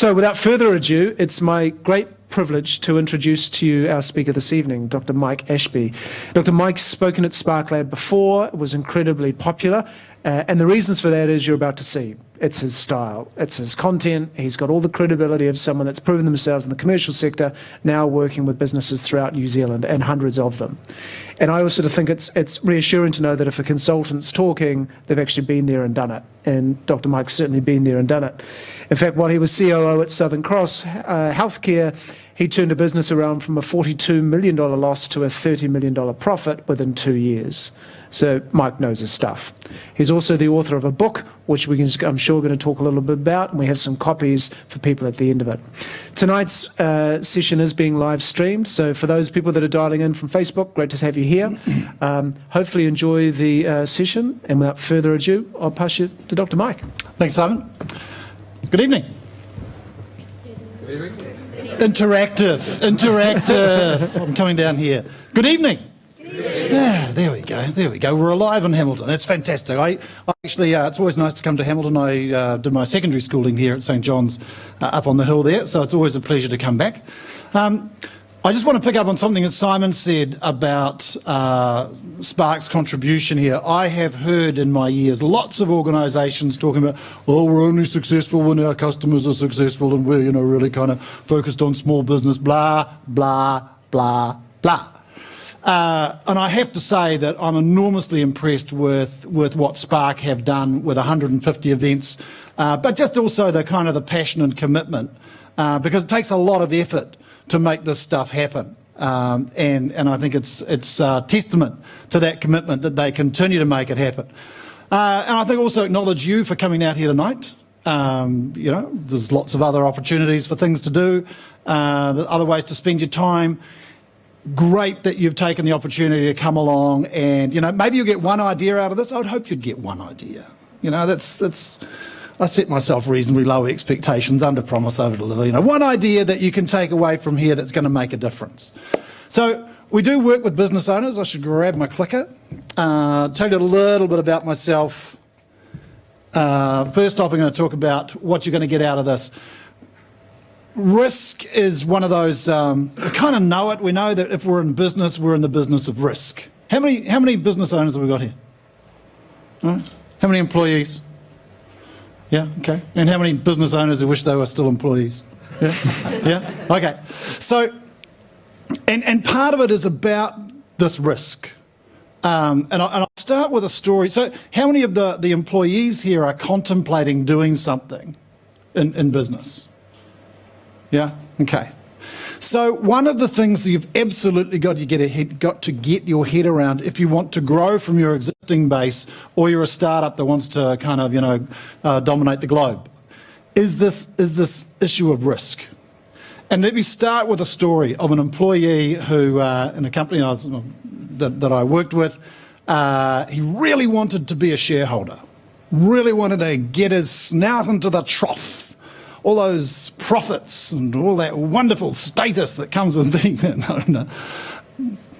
So without further ado, it's my great privilege to introduce to you our speaker this evening, Dr. Mike Ashby. Dr. Mike's spoken at Spark Lab before, was incredibly popular, and the reasons for that is you're about to see. It's his style, it's his content, he's got all the credibility of someone that's proven themselves in the commercial sector, now working with businesses throughout New Zealand, and hundreds of them. And I also think it's reassuring to know that if a consultant's talking, they've actually been there and done it. And Dr. Mike's certainly been there and done it. In fact, while he was COO at Southern Cross Healthcare, he turned a business around from a $42 million loss to a $30 million profit within 2 years. So Mike knows his stuff. He's also the author of a book, which I'm sure we're going to talk a little bit about, and we have some copies for people at the end of it. Tonight's session is being live streamed, so for those people that are dialing in from Facebook, great to have you here. Hopefully enjoy the session, and without further ado, I'll pass you to Dr. Mike. Thanks, Simon. Good evening. Good evening. Interactive. I'm coming down here. Good evening. Yeah, there we go. We're alive in Hamilton. That's fantastic. I actually, it's always nice to come to Hamilton. I did my secondary schooling here at St John's up on the hill there, so it's always a pleasure to come back. I just want to pick up on something that Simon said about Spark's contribution here. I have heard in my years lots of organisations talking about, oh, we're only successful when our customers are successful and we're, really kind of focused on small business, blah, blah, blah, blah. And I have to say that I'm enormously impressed with what Spark have done with 150 events, but just also the kind of the passion and commitment, because it takes a lot of effort to make this stuff happen. And I think it's testament to that commitment that they continue to make it happen. And I think also acknowledge you for coming out here tonight. There's lots of other opportunities for things to do, other ways to spend your time. Great that you've taken the opportunity to come along and, maybe you'll get one idea out of this. I would hope you'd get one idea. I set myself reasonably low expectations, under promise, over deliver. One idea that you can take away from here that's going to make a difference. So we do work with business owners. I should grab my clicker. Tell you a little bit about myself. First off, I'm going to talk about what you're going to get out of this. Risk is one of those, we kind of know it. We know that if we're in business, we're in the business of risk. How many business owners have we got here? Right. How many employees? Yeah, okay. And how many business owners who wish they were still employees? Yeah, yeah, okay. So, and part of it is about this risk. And I'll start with a story. So how many of the employees here are contemplating doing something in business? Yeah, okay. So one of the things that you've absolutely got to get your head around if you want to grow from your existing base, or you're a startup that wants to kind of dominate the globe, is this issue of risk. And let me start with a story of an employee who in a company that I worked with, he really wanted to be a shareholder, really wanted to get his snout into the trough. All those profits and all that wonderful status that comes with being there. No,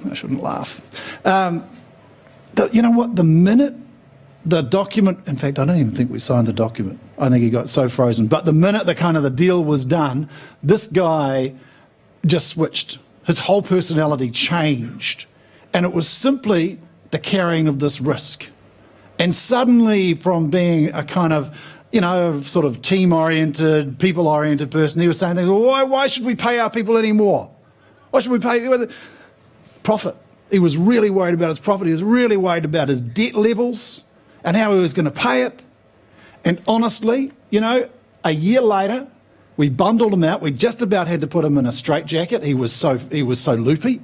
I shouldn't laugh. You know what? The minute the document, in fact, I don't even think we signed the document. I think he got so frozen. But the minute the deal was done, this guy just switched. His whole personality changed. And it was simply the carrying of this risk. And suddenly, from being a kind of sort of team-oriented, people-oriented person, he was saying things, well, why should we pay our people anymore? Why should we pay profit? He was really worried about his profit. He was really worried about his debt levels and how he was going to pay it. And honestly, a year later, we bundled him out. We just about had to put him in a straitjacket. He was so loopy,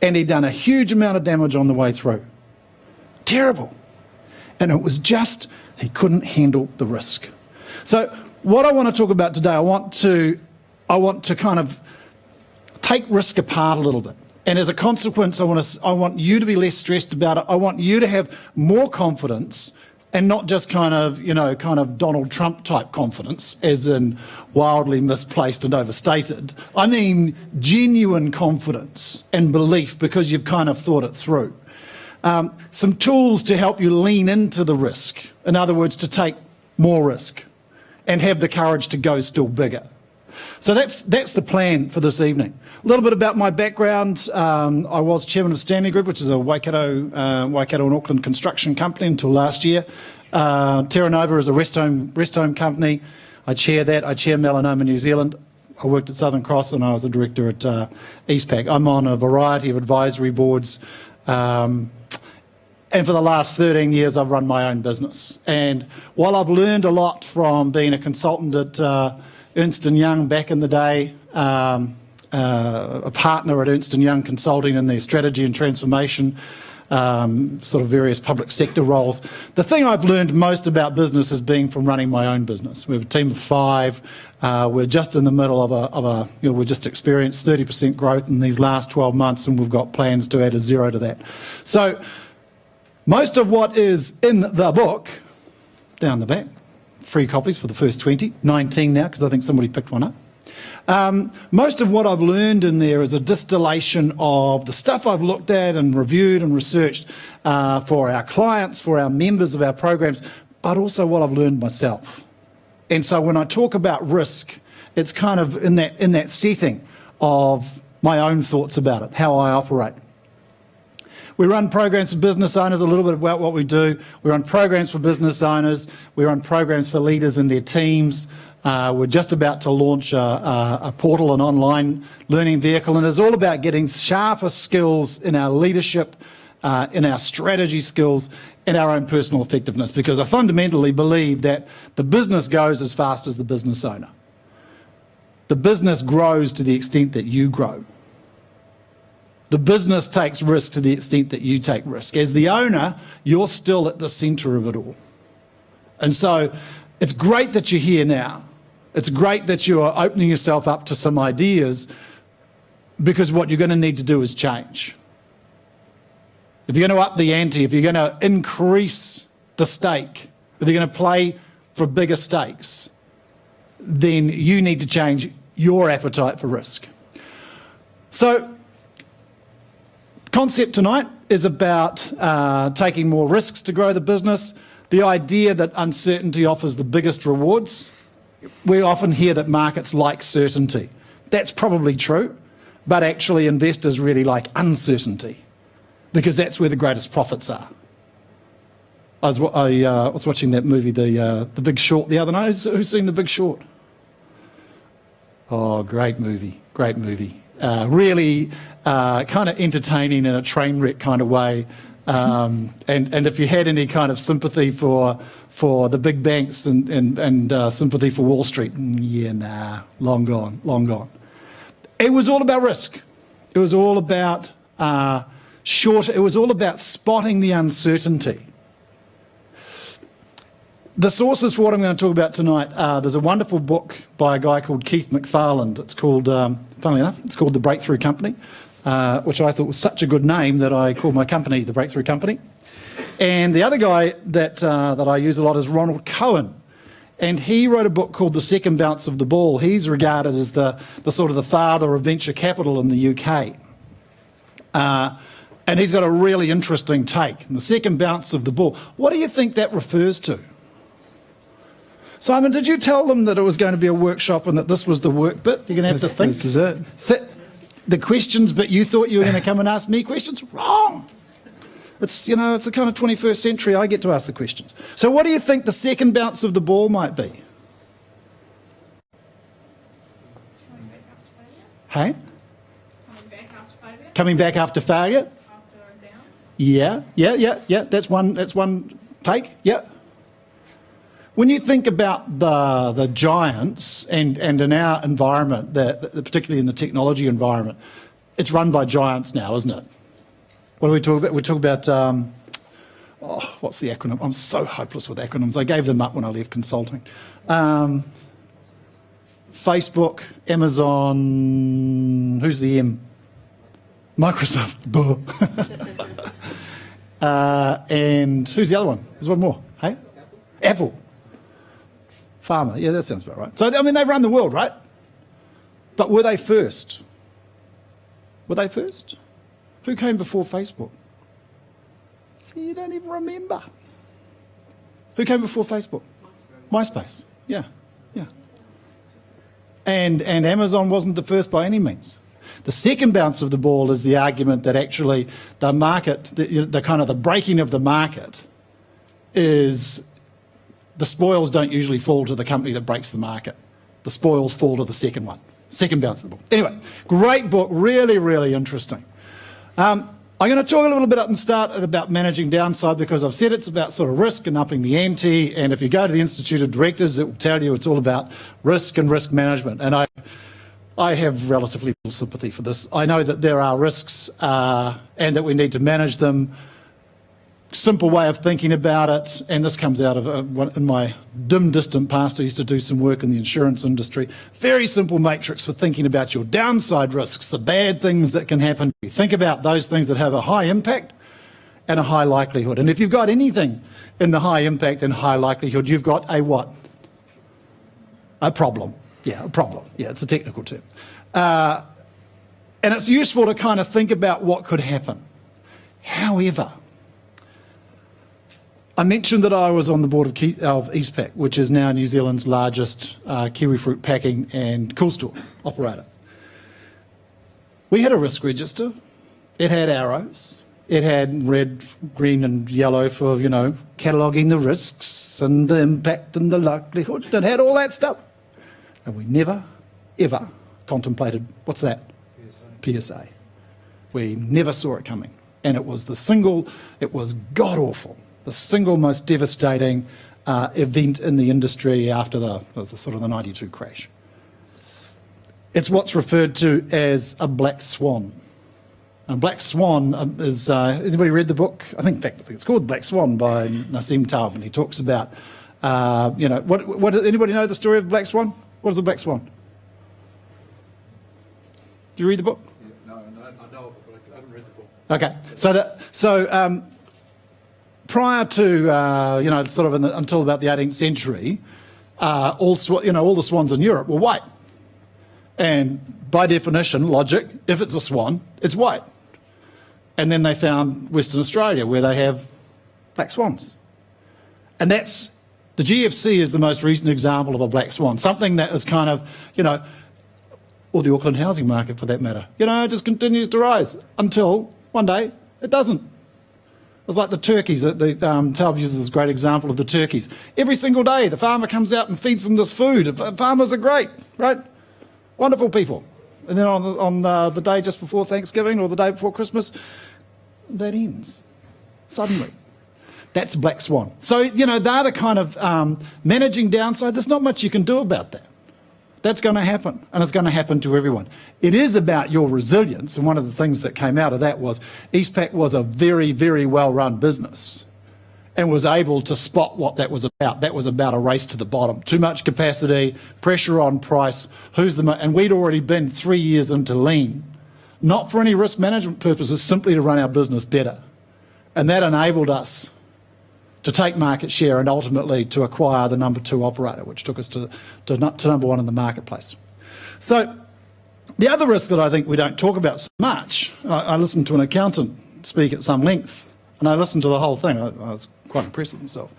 and he'd done a huge amount of damage on the way through. Terrible. And it was just, he couldn't handle the risk. So what I want to talk about today, I want to kind of take risk apart a little bit. And as a consequence, I want you to be less stressed about it. I want you to have more confidence, and not just kind of Donald Trump type confidence, as in wildly misplaced and overstated. I mean genuine confidence and belief, because you've kind of thought it through. Some tools to help you lean into the risk. In other words, to take more risk and have the courage to go still bigger. So that's the plan for this evening. A little bit about my background. I was chairman of Stanley Group, which is a Waikato and Auckland construction company until last year. Terra Nova is a rest home company. I chair that. I chair Melanoma New Zealand. I worked at Southern Cross and I was a director at Eastpac. I'm on a variety of advisory boards. And for the last 13 years, I've run my own business. And while I've learned a lot from being a consultant at Ernst & Young back in the day, a partner at Ernst & Young Consulting in their strategy and transformation, sort of various public sector roles, the thing I've learned most about business has been from running my own business. We have a team of 5. We're just in the middle of we just experienced 30% growth in these last 12 months, and we've got plans to add a 0 to that. So most of what is in the book, down the back, free copies for the first 20, 19 now, because I think somebody picked one up. Most of what I've learned in there is a distillation of the stuff I've looked at and reviewed and researched for our clients, for our members of our programs, but also what I've learned myself. And so when I talk about risk, it's kind of in that setting of my own thoughts about it, how I operate. We run programs for business owners, a little bit about what we do. We run programs for business owners. We run programs for leaders and their teams. We're just about to launch a portal, an online learning vehicle, and it's all about getting sharper skills in our leadership, in our strategy skills, in our own personal effectiveness, because I fundamentally believe that the business goes as fast as the business owner. The business grows to the extent that you grow. The business takes risk to the extent that you take risk. As the owner, you're still at the centre of it all. And so it's great that you're here now. It's great that you are opening yourself up to some ideas, because what you're going to need to do is change. If you're going to up the ante, if you're going to increase the stake, if you're going to play for bigger stakes, then you need to change your appetite for risk. So, concept tonight is about taking more risks to grow the business. The idea that uncertainty offers the biggest rewards. We often hear that markets like certainty. That's probably true, but actually investors really like uncertainty, because that's where the greatest profits are. I was watching that movie, The Big Short, the other night. Who's seen The Big Short? Oh, great movie, great movie. Really kind of entertaining in a train wreck kind of way. And if you had any kind of sympathy for the big banks and sympathy for Wall Street, long gone, long gone. It was all about risk. It was all about it was all about spotting the uncertainty. The sources for what I'm going to talk about tonight, there's a wonderful book by a guy called Keith McFarland. It's called, funnily enough, it's called The Breakthrough Company, which I thought was such a good name that I called my company The Breakthrough Company. And the other guy that I use a lot is Ronald Cohen. And he wrote a book called The Second Bounce of the Ball. He's regarded as the sort of the father of venture capital in the UK. And he's got a really interesting take. The second bounce of the ball. What do you think that refers to? Simon, did you tell them that it was going to be a workshop and that this was the work bit? You're going to have to think. This is it. So, the questions, but you thought you were going to come and ask me questions? Wrong. It's the kind of 21st century. I get to ask the questions. So what do you think the second bounce of the ball might be? Hey? Coming back after failure? After down? Yeah. That's one take. Yeah. When you think about the giants and in our environment, particularly in the technology environment, it's run by giants now, isn't it? What do we talk about? We talk about, what's the acronym? I'm so hopeless with acronyms. I gave them up when I left consulting. Facebook, Amazon, who's the M? Microsoft. And who's the other one? There's one more. Hey? Apple. Pharma. Yeah, that sounds about right. So, I mean, they run the world, right? But were they first? Were they first? Who came before Facebook? See, you don't even remember. Who came before Facebook? MySpace. Yeah. And Amazon wasn't the first by any means. The second bounce of the ball is the argument that actually the market, the kind of the breaking of the market is the spoils don't usually fall to the company that breaks the market. The spoils fall to the second one, second bounce of the ball. Anyway, great book, really, really interesting. I'm going to talk a little bit at the start about managing downside because I've said it's about sort of risk and upping the ante, and if you go to the Institute of Directors, it will tell you it's all about risk and risk management. And I have relatively little sympathy for this. I know that there are risks and that we need to manage them. Simple way of thinking about it, and this comes out of in my dim, distant past. I used to do some work in the insurance industry. Very simple matrix for thinking about your downside risks, the bad things that can happen to you. Think about those things that have a high impact and a high likelihood. And if you've got anything in the high impact and high likelihood, you've got a what? A problem. Yeah, a problem. Yeah, it's a technical term. And it's useful to kind of think about what could happen. However, I mentioned that I was on the board of Eastpak, which is now New Zealand's largest kiwi fruit packing and cool store operator. We had a risk register. It had arrows. It had red, green and yellow for, cataloguing the risks and the impact and the likelihood. It had all that stuff. And we never, ever contemplated, what's that? PSA. We never saw it coming. And it was it was god-awful. The single most devastating event in the industry after the sort of the 92 crash. It's what's referred to as a black swan. A black swan is, anybody read the book? I think it's called Black Swan by Nassim Taleb, and he talks about, anybody know the story of Black Swan? What is a black swan? Do you read the book? No, I know of it, but I haven't read the book. Okay, prior to, sort of until about the 18th century, all the swans in Europe were white. And by definition, logic, if it's a swan, it's white. And then they found Western Australia where they have black swans. And the GFC is the most recent example of a black swan, something that is kind of, or the Auckland housing market for that matter, just continues to rise until one day it doesn't. It's like the turkeys. The Taleb uses this great example of the turkeys. Every single day, the farmer comes out and feeds them this food. Farmers are great, right? Wonderful people. And then on the day just before Thanksgiving or the day before Christmas, that ends suddenly. That's black swan. So, they're the kind of managing downside. There's not much you can do about that. That's going to happen, and it's going to happen to everyone. It is about your resilience, and one of the things that came out of that was Eastpak was a very, very well-run business and was able to spot what that was about. That was about a race to the bottom. Too much capacity, pressure on price, and we'd already been 3 years into lean, not for any risk management purposes, simply to run our business better. And that enabled us to take market share and ultimately to acquire the number 2 operator, which took us to number 1 in the marketplace. So the other risk that I think we don't talk about so much, I listened to an accountant speak at some length, and I listened to the whole thing. I was quite impressed with myself.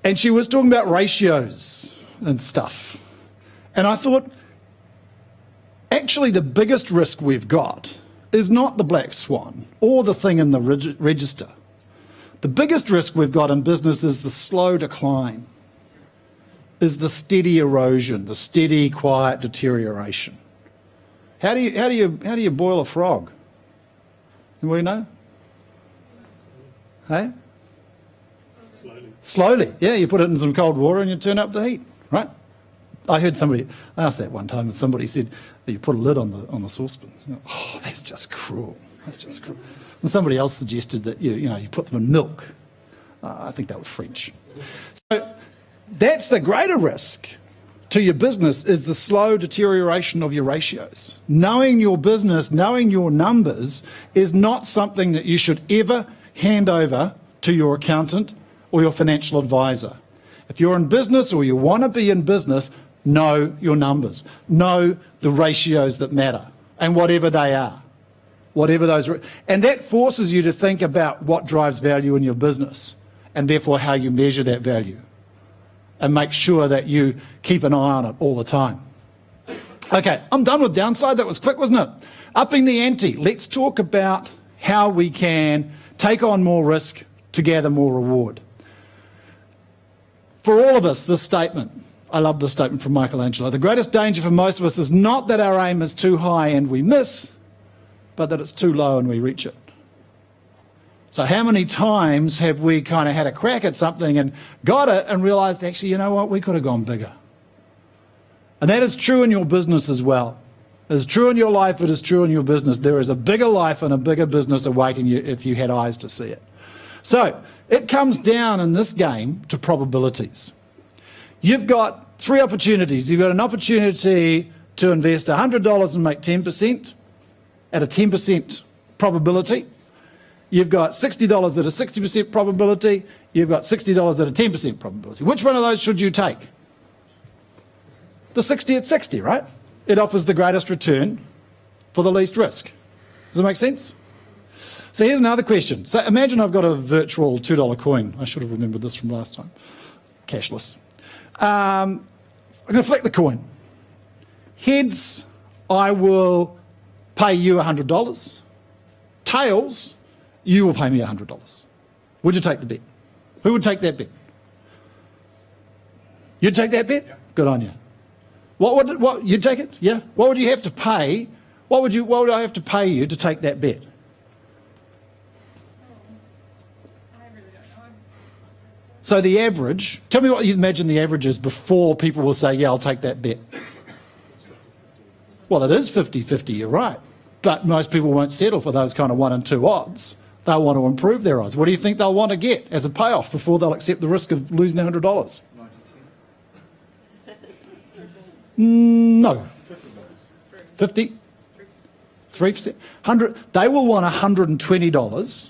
And she was talking about ratios and stuff. And I thought, actually the biggest risk we've got is not the black swan or the thing in the register. The biggest risk we've got in business is the slow decline, is the steady erosion, the steady, quiet deterioration. How do you boil a frog? Anybody know? Hey? Slowly. Yeah, you put it in some cold water and you turn up the heat, right? I heard somebody ask that one time, and somebody said that you put a lid on the saucepan. Oh, that's just cruel. That's just cruel. And somebody else suggested that you put them in milk. I think that was French. So that's the greater risk to your business, is the slow deterioration of your ratios. Knowing your business, knowing your numbers is not something that you should ever hand over to your accountant or your financial advisor. If you're in business or you want to be in business, know your numbers. Know the ratios that matter, and whatever they are. And that forces you to think about what drives value in your business, and therefore how you measure that value, and make sure that you keep an eye on it all the time. Okay, I'm done with downside. That was quick, wasn't it? Upping the ante. Let's talk about how we can take on more risk to gather more reward. For all of us, this statement, I love this statement from Michelangelo. The greatest danger for most of us is not that our aim is too high and we miss, but that it's too low and we reach it. So how many times have we kind of had a crack at something and got it and realised, actually, you know what, we could have gone bigger. And that is true in your business as well. It is true in your life, it is true in your business. There is a bigger life and a bigger business awaiting you if you had eyes to see it. So it comes down in this game to probabilities. You've got three opportunities. You've got an opportunity to invest $100 and make 10% at a 10% probability. You've got $60 at a 60% probability. You've got $60 at a 10% probability. Which one of those should you take? The 60 at 60, right? It offers the greatest return for the least risk. Does that make sense? So here's another question. So imagine I've got a virtual $2 coin. I should have remembered this from last time. Cashless. I'm going to flick the coin. Heads, I will pay you $100. Tails, you will pay me $100. Would you take the bet? Who would take that bet? You'd take that bet? Yeah. Good on you. What you'd take it? Yeah. What would you have to pay? What would I have to pay you to take that bet? So the average, tell me what you imagine the average is before people will say, yeah, I'll take that bet. Well, it is 50-50, you're right. But most people won't settle for those kind of 1 and 2 odds. They'll want to improve their odds. What do you think they'll want to get as a payoff before they'll accept the risk of losing $100? No. 50? 3%? 100? They will want $120,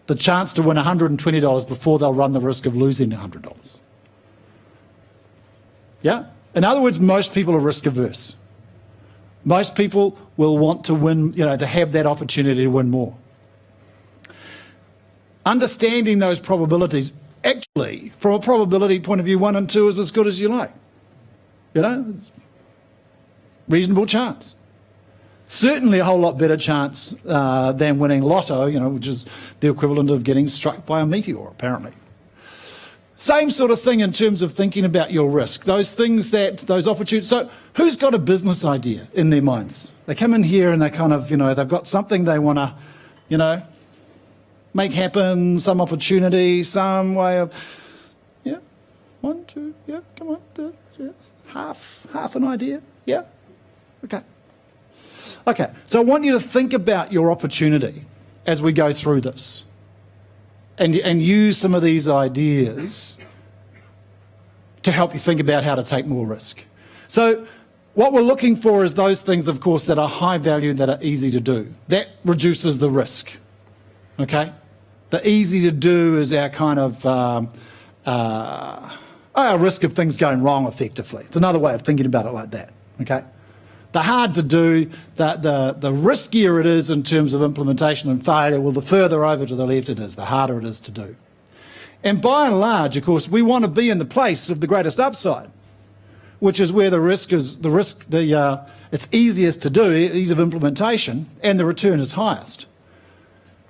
the chance to win $120 before they'll run the risk of losing $100. Yeah? In other words, most people are risk averse. Most people will want to win, to have that opportunity to win more. Understanding those probabilities, actually, from a probability point of view, 1 and 2 is as good as you like. It's reasonable chance. Certainly a whole lot better chance than winning lotto, which is the equivalent of getting struck by a meteor, apparently. Same sort of thing in terms of thinking about your risk. Those opportunities. So who's got a business idea in their minds? They come in here and they kind of, they've got something they want to, make happen, some opportunity, some way of, 1, 2, come on, half an idea, Okay, so I want you to think about your opportunity as we go through this and use some of these ideas to help you think about how to take more risk. So what we're looking for is those things, of course, that are high value, that are easy to do. That reduces the risk, okay? The easy to do is our kind of our risk of things going wrong effectively. It's another way of thinking about it like that, okay? The hard to do, the riskier it is in terms of implementation and failure, well, the further over to the left it is, the harder it is to do. And by and large, of course, we want to be in the place of the greatest upside, which is where it's easiest to do, ease of implementation, and the return is highest.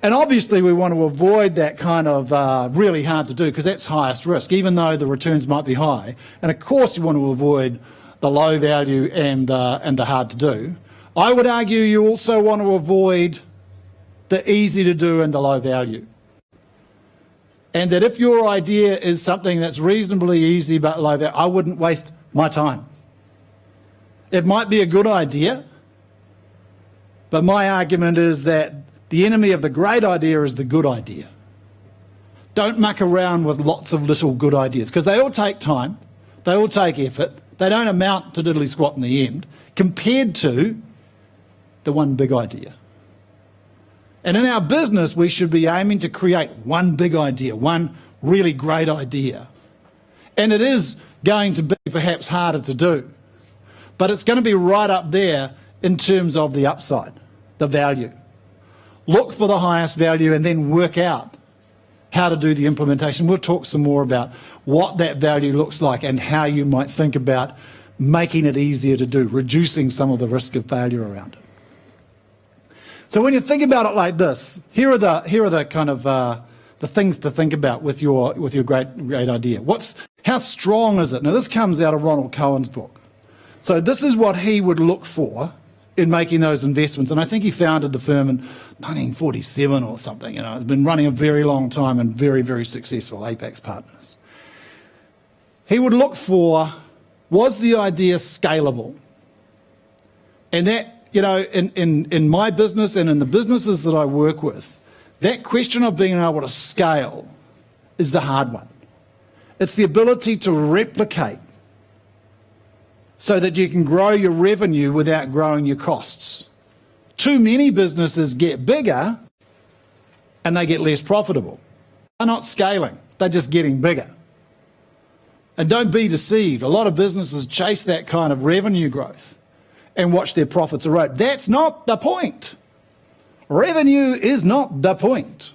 And obviously we want to avoid that kind of really hard to do, because that's highest risk, even though the returns might be high. And of course you want to avoid the low value and the hard to do. I would argue you also want to avoid the easy to do and the low value. And that if your idea is something that's reasonably easy but low value, I wouldn't waste my time. It might be a good idea, but my argument is that the enemy of the great idea is the good idea. Don't muck around with lots of little good ideas, because they all take time, they all take effort, they don't amount to diddly squat in the end, compared to the one big idea. And in our business, we should be aiming to create one big idea, one really great idea. And it is going to be perhaps harder to do, but it's going to be right up there in terms of the upside, the value. Look for the highest value and then work out how to do the implementation. We'll talk some more about what that value looks like and how you might think about making it easier to do, reducing some of the risk of failure around it. So when you think about it like this, here are the kind of the things to think about with your great idea. How strong is it? Now this comes out of Ronald Cohen's book. So this is what he would look for in making those investments. And I think he founded the firm in 1947 or something. It's been running a very long time and very, very successful, Apex Partners. He would look for, was the idea scalable? And that, in my business and in the businesses that I work with, that question of being able to scale is the hard one. It's the ability to replicate so that you can grow your revenue without growing your costs. Too many businesses get bigger and they get less profitable. They're not scaling, they're just getting bigger. And don't be deceived. A lot of businesses chase that kind of revenue growth and watch their profits erode. That's not the point. Revenue is not the point.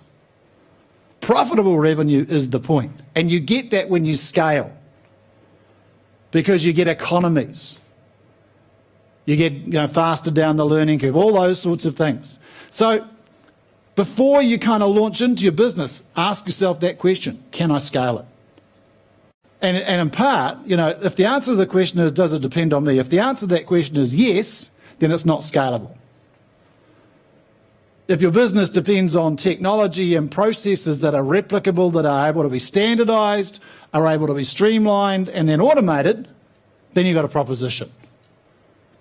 Profitable revenue is the point. And you get that when you scale, because you get economies. You get faster down the learning curve, all those sorts of things. So before you kind of launch into your business, ask yourself that question: can I scale it? And in part, if the answer to the question is, does it depend on me? If the answer to that question is yes, then it's not scalable. If your business depends on technology and processes that are replicable, that are able to be standardized, are able to be streamlined and then automated, then you've got a proposition.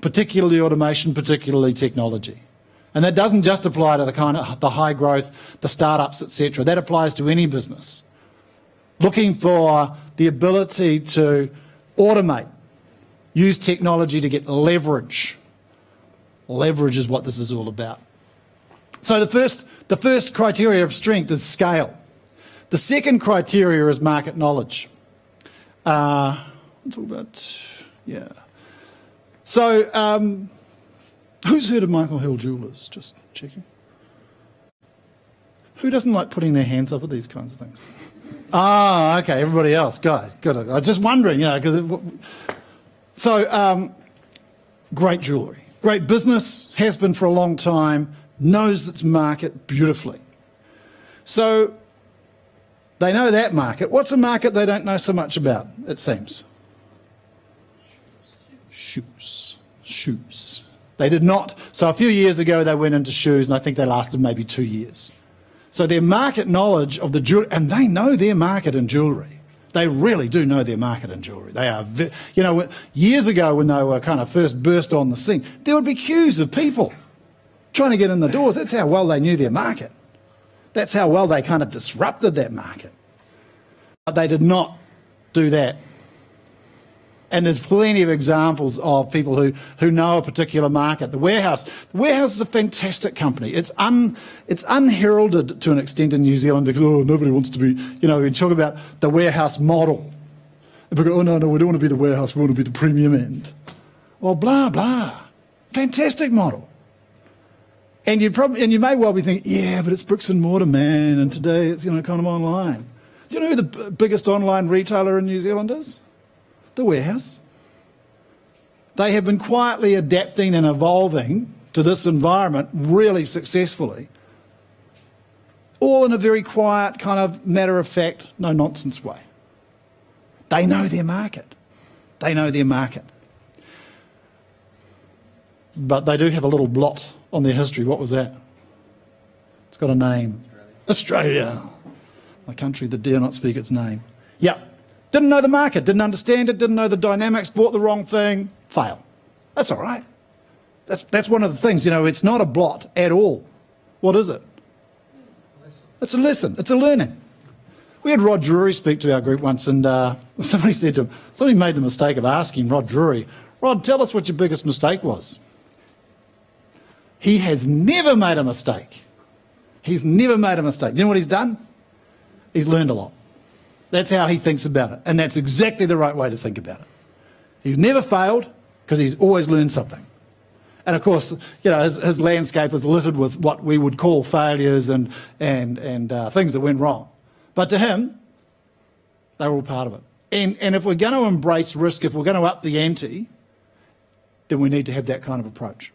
Particularly automation, particularly technology. And that doesn't just apply to the high growth, the startups, etc. That applies to any business. Looking for the ability to automate, use technology to get leverage. Leverage is what this is all about. So the first criteria of strength is scale. The second criteria is market knowledge. We'll talk about, yeah. So who's heard of Michael Hill Jewellers? Just checking. Who doesn't like putting their hands up at these kinds of things? Ah, okay, everybody else. Good. I was just wondering, because... great jewellery. Great business, has been for a long time, knows its market beautifully. So they know that market. What's a market they don't know so much about, it seems? Shoes. They did not. So a few years ago they went into shoes, and I think they lasted maybe 2 years. So their market knowledge of the jewellery, and they know their market in jewellery. They really do know their market in jewellery. They are, years ago when they were kind of first burst on the scene, there would be queues of people trying to get in the doors. That's how well they knew their market. That's how well they kind of disrupted that market. But they did not do that. And there's plenty of examples of people who know a particular market. The Warehouse is a fantastic company. It's unheralded to an extent in New Zealand because, nobody wants to be, we talk about the Warehouse model. And people go, no, we don't want to be the Warehouse, we want to be the premium end. Well, blah, blah. Fantastic model. And you may well be thinking, yeah, but it's bricks and mortar, man, and today it's kind of online. Do you know who the biggest online retailer in New Zealand is? The Warehouse. They have been quietly adapting and evolving to this environment really successfully, all in a very quiet, kind of matter-of-fact, no-nonsense way. They know their market. But they do have a little blot on their history. What was that? It's got a name. Australia. A country that dare not speak its name. Yeah. Didn't know the market, didn't understand it, didn't know the dynamics, bought the wrong thing, fail. That's all right. That's one of the things, it's not a blot at all. What is it? It's a lesson. It's a learning. We had Rod Drury speak to our group once, and somebody made the mistake of asking Rod Drury, Rod, tell us what your biggest mistake was. He has never made a mistake. He's never made a mistake. You know what he's done? He's learned a lot. That's how he thinks about it, and that's exactly the right way to think about it. He's never failed because he's always learned something. And of course, his landscape is littered with what we would call failures and things that went wrong. But to him, they were all part of it. And if we're going to embrace risk, if we're going to up the ante, then we need to have that kind of approach.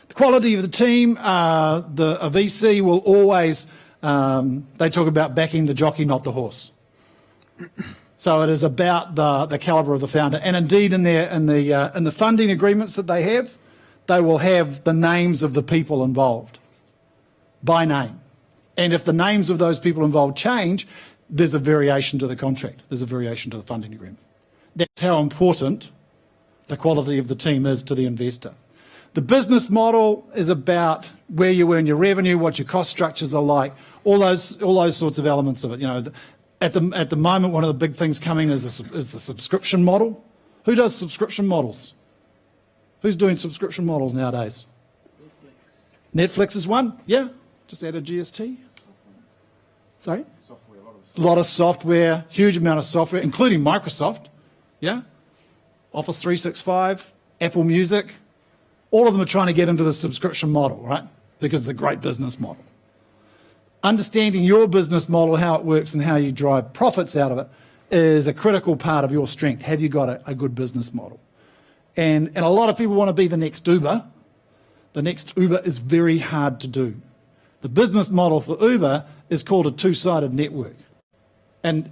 The quality of the team, a VC will always, they talk about backing the jockey, not the horse. So it is about the calibre of the founder. And indeed, in the funding agreements that they will have the names of the people involved by name. And if the names of those people involved change, there's a variation to the contract. There's a variation to the funding agreement. That's how important the quality of the team is to the investor. The business model is about where you earn your revenue, what your cost structures are like, all those sorts of elements of it. You know, at the moment, one of the big things coming is the subscription model. Who does subscription models? Who's doing subscription models nowadays? Netflix is one. Yeah, just add a GST. Sorry. A lot of software, huge amount of software, including Microsoft. Yeah. Office 365, Apple Music. All of them are trying to get into the subscription model, right? Because it's a great business model. Understanding your business model, how it works and how you drive profits out of it is a critical part of your strength. Have you got a good business model? And a lot of people want to be the next Uber. The next Uber is very hard to do. The business model for Uber is called a two-sided network. And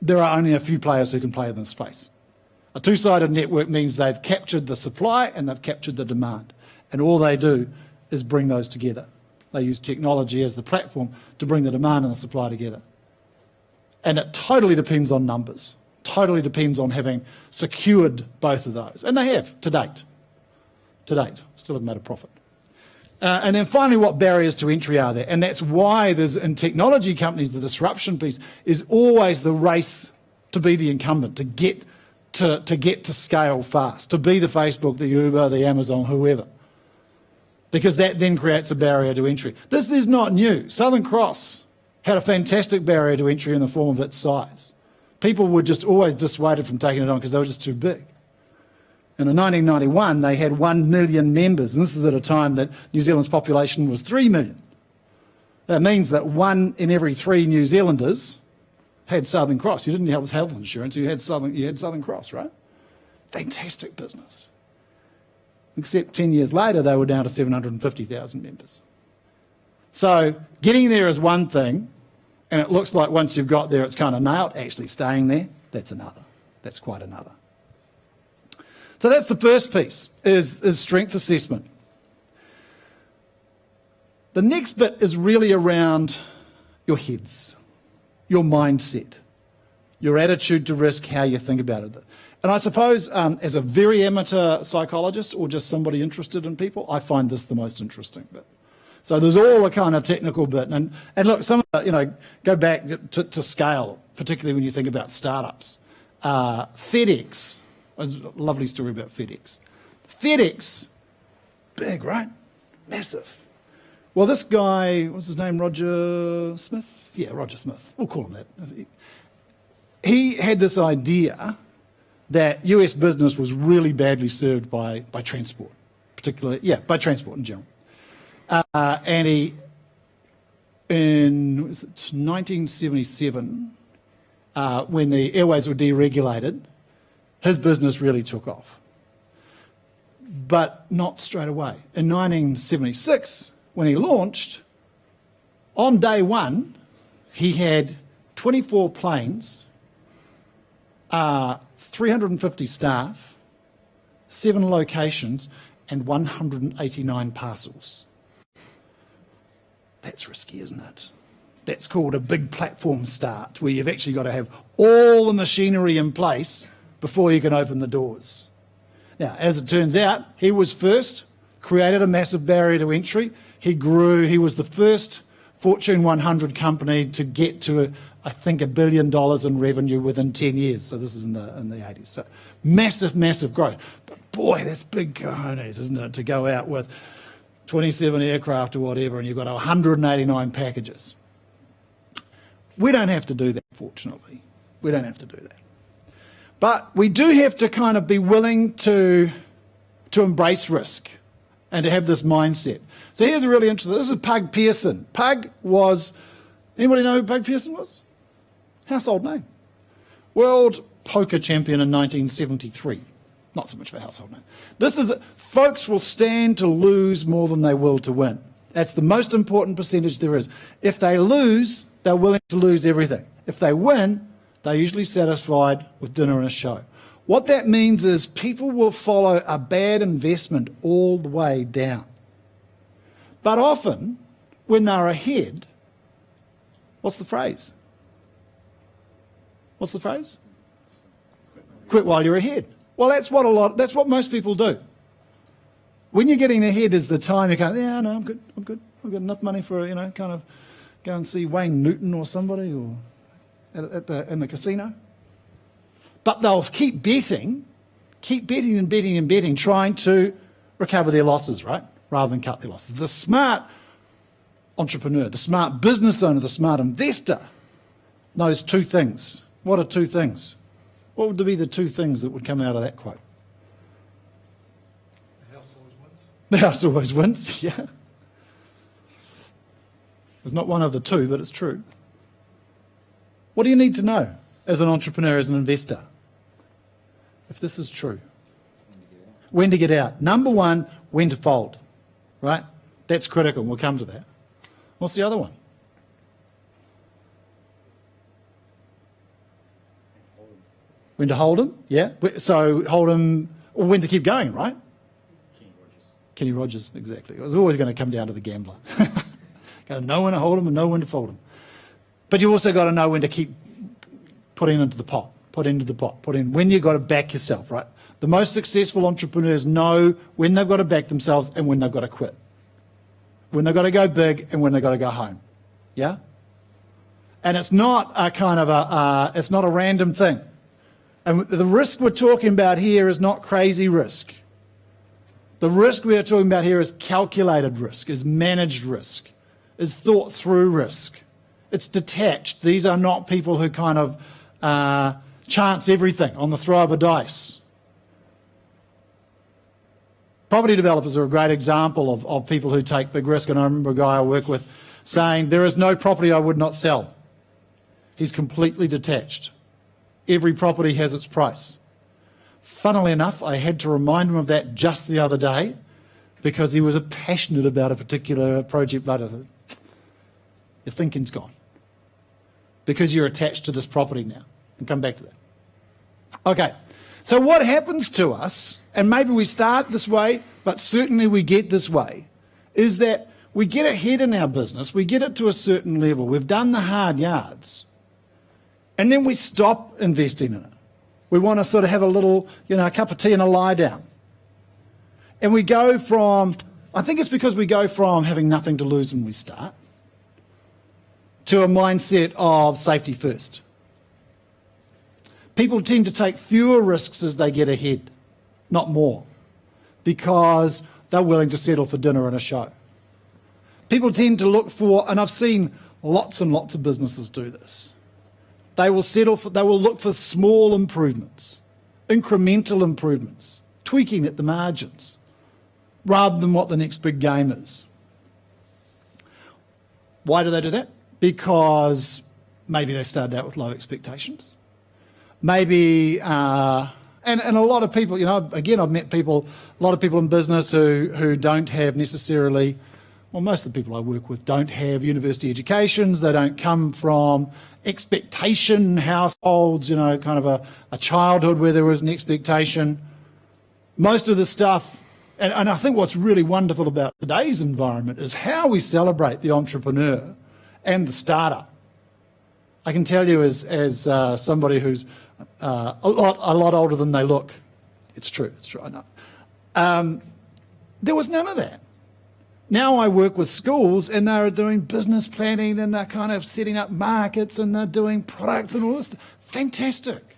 there are only a few players who can play in this space. A two-sided network means they've captured the supply and they've captured the demand. And all they do is bring those together. They use technology as the platform to bring the demand and the supply together. And it totally depends on numbers. Totally depends on having secured both of those. And they have, to date. To date. Still haven't made a profit. And then finally, what barriers to entry are there? And that's why there's, in technology companies, the disruption piece is always the race to be the incumbent, to get to scale fast, to be the Facebook, the Uber, the Amazon, whoever. Because that then creates a barrier to entry. This is not new. Southern Cross had a fantastic barrier to entry in the form of its size. People were just always dissuaded from taking it on because they were just too big. And in 1991, they had 1 million members, and this is at a time that New Zealand's population was 3 million. That means that 1 in every 3 New Zealanders had Southern Cross. You didn't have health insurance, you had Southern Cross, right? Fantastic business. Except 10 years later, they were down to 750,000 members. So getting there is one thing, and it looks like once you've got there, it's kind of nailed. Actually staying there, that's another. That's quite another. So that's the first piece, is strength assessment. The next bit is really around your heads, your mindset, your attitude to risk, how you think about it. And I suppose as a very amateur psychologist or just somebody interested in people, I find this the most interesting bit. So there's all a kind of technical bit. And look, some of it, go back to scale, particularly when you think about startups. FedEx, there's a lovely story about FedEx. FedEx, big, right? Massive. Well, this guy, what's his name, Roger Smith? Yeah, Roger Smith. We'll call him that. He had this idea that US business was really badly served by transport, by transport in general. And he, in 1977, when the airways were deregulated, his business really took off. But not straight away. In 1976, when he launched, on day one, he had 24 planes, 350 staff, 7 locations, and 189 parcels. That's risky, isn't it? That's called a big platform start, where you've actually got to have all the machinery in place before you can open the doors. Now, as it turns out, he was first, created a massive barrier to entry. He grew. He was the first Fortune 100 company to get to, I think, $1 billion in revenue within 10 years. So this is in the 80s. So massive, massive growth. But boy, that's big cojones, isn't it, to go out with 27 aircraft or whatever, and you've got 189 packages. We don't have to do that, fortunately. We don't have to do that. But we do have to kind of be willing to embrace risk and to have this mindset. So here's a really interesting, this is Pug Pearson. Pug was, anybody know who Pug Pearson was? Household name. World poker champion in 1973. Not so much for household name. This is, folks will stand to lose more than they will to win. That's the most important percentage there is. If they lose, they're willing to lose everything. If they win, they're usually satisfied with dinner and a show. What that means is people will follow a bad investment all the way down. But often, when they're ahead, what's the phrase? What's the phrase? Quit while you're ahead. Well, that's what most people do. When you're getting ahead is the time you're going, yeah, no, I'm good. I've got enough money for, kind of go and see Wayne Newton or somebody or in the casino. But they'll keep betting and betting, trying to recover their losses, right? Rather than cut their losses. The smart entrepreneur, the smart business owner, the smart investor knows two things. What are two things? What would be the two things that would come out of that quote? The house always wins. The house always wins, yeah. It's not one of the two, but it's true. What do you need to know as an entrepreneur, as an investor? If this is true. When to get out. Number one, when to fold, right? That's critical, and we'll come to that. What's the other one? When to hold them, yeah. So hold them, or when to keep going, right? Kenny Rogers, exactly. It was always going to come down to the gambler. Got to know when to hold them and know when to fold them. But you also got to know when to keep putting into the pot, when you've got to back yourself, right? The most successful entrepreneurs know when they've got to back themselves and when they've got to quit. When they've got to go big and when they've got to go home. Yeah? And it's not it's not a random thing. And the risk we're talking about here is not crazy risk. The risk we are talking about here is calculated risk, is managed risk, is thought through risk. It's detached. These are not people who kind of chance everything on the throw of a dice. Property developers are a great example of people who take big risk. And I remember a guy I work with saying, there is no property I would not sell. He's completely detached. Every property has its price. Funnily enough, I had to remind him of that just the other day because he was passionate about a particular project, but your thinking's gone because you're attached to this property now. We'll come back to that. Okay, so what happens to us, and maybe we start this way, but certainly we get this way, is that we get ahead in our business, we get it to a certain level, we've done the hard yards, and then we stop investing in it. We want to sort of have a little, a cup of tea and a lie down. And we go from, I think it's because we go from having nothing to lose when we start to a mindset of safety first. People tend to take fewer risks as they get ahead, not more, because they're willing to settle for dinner and a show. People tend to look for, and I've seen lots and lots of businesses do this, they will look for small improvements, incremental improvements, tweaking at the margins, rather than what the next big game is. Why do they do that? Because maybe they started out with low expectations. Maybe, and a lot of people, again, I've met a lot of people in business who don't have necessarily, well, most of the people I work with don't have university educations. They don't come from expectation households, kind of a childhood where there was an expectation. Most of the stuff, and I think what's really wonderful about today's environment is how we celebrate the entrepreneur and the starter. I can tell you as somebody who's a lot older than they look, it's true, I know. There was none of that. Now I work with schools and they're doing business planning and they're kind of setting up markets and they're doing products and all this stuff. Fantastic.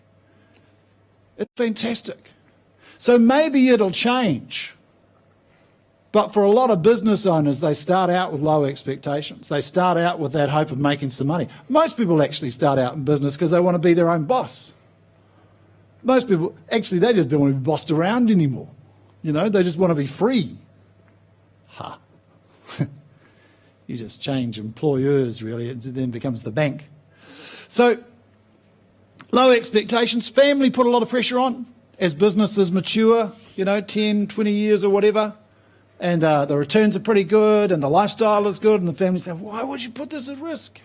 It's fantastic. So maybe it'll change. But for a lot of business owners, they start out with low expectations. They start out with that hope of making some money. Most people actually start out in business because they want to be their own boss. Most people, actually, they just don't want to be bossed around anymore. They just want to be free. Ha. You just change employers, really. It then becomes the bank. So Low expectations. Family put a lot of pressure on as businesses mature, 10, 20 years or whatever. And the returns are pretty good and the lifestyle is good. And the family say, why would you put this at risk?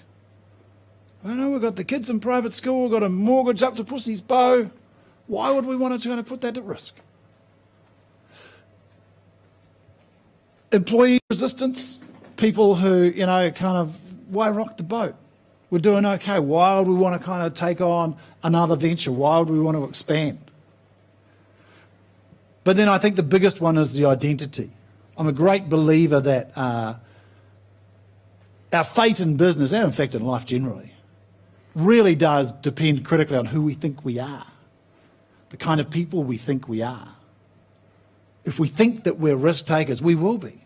I know we've got the kids in private school, we've got a mortgage up to pussy's bow. Why would we want to put that at risk? Employee resistance. People who, why rock the boat? We're doing okay. Why would we want to kind of take on another venture? Why would we want to expand? But then I think the biggest one is the identity. I'm a great believer that our fate in business, and in fact in life generally, really does depend critically on who we think we are, the kind of people we think we are. If we think that we're risk takers, we will be.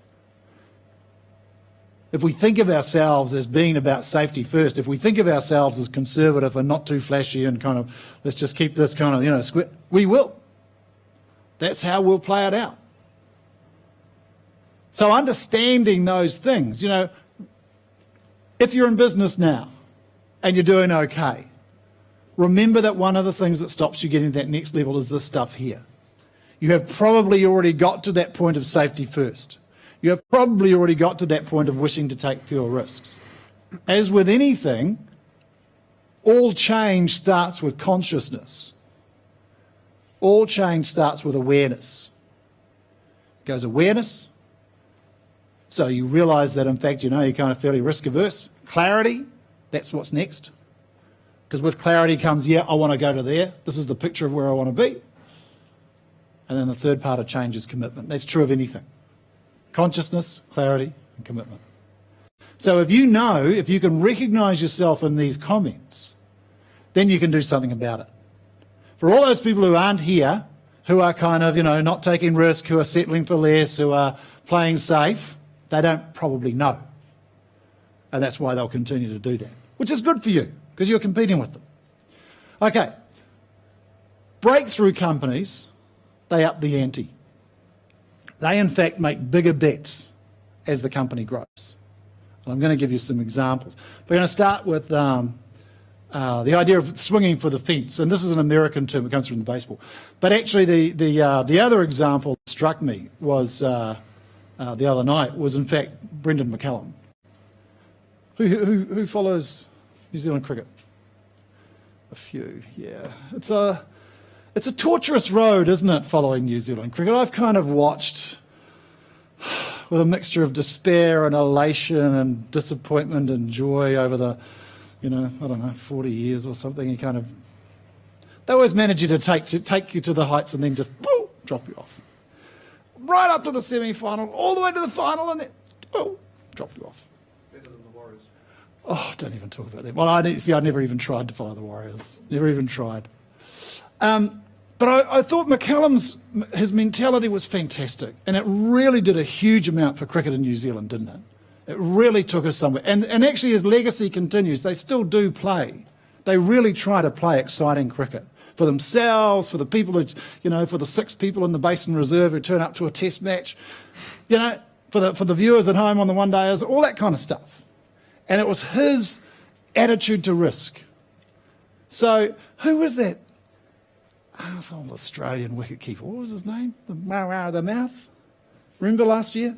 If we think of ourselves as being about safety first, if we think of ourselves as conservative and not too flashy and kind of, let's just keep this kind of, squid, we will. That's how we'll play it out. So understanding those things, if you're in business now and you're doing okay, remember that one of the things that stops you getting to that next level is this stuff here. You have probably already got to that point of safety first. You have probably already got to that point of wishing to take fewer risks. As with anything, all change starts with consciousness. All change starts with awareness. It goes awareness. So you realise that, in fact, you're kind of fairly risk averse. Clarity, that's what's next. Because with clarity comes, I want to go to there. This is the picture of where I want to be. And then the third part of change is commitment. That's true of anything. Consciousness, clarity, and commitment. So if you can recognise yourself in these comments, then you can do something about it. For all those people who aren't here, who are kind of, not taking risk, who are settling for less, who are playing safe, they don't probably know. And that's why they'll continue to do that, which is good for you, because you're competing with them. Okay. Breakthrough companies, they up the ante. They, in fact, make bigger bets as the company grows. And I'm going to give you some examples. We're going to start with the idea of swinging for the fence. And this is an American term. It comes from the baseball. But actually, the other example that struck me was the other night was, in fact, Brendan McCallum. Who follows New Zealand cricket? A few, yeah. It's a torturous road, isn't it, following New Zealand cricket? I've kind of watched with a mixture of despair and elation and disappointment and joy over the, 40 years or something. They always manage you to take you to the heights and then just drop you off. Right up to the semi-final, all the way to the final, and then drop you off. Better than the Warriors. Oh, don't even talk about that. Well, I never even tried to follow the Warriors. Never even tried. But I thought his mentality was fantastic, and it really did a huge amount for cricket in New Zealand, didn't it? It really took us somewhere. And actually his legacy continues. They still do play. They really try to play exciting cricket for themselves, for the people who, for the 6 people in the Basin Reserve who turn up to a test match, for the viewers at home on the one-dayers, all that kind of stuff. And it was his attitude to risk. So who was that? This old Australian wicketkeeper. What was his name? The mouth. Remember last year?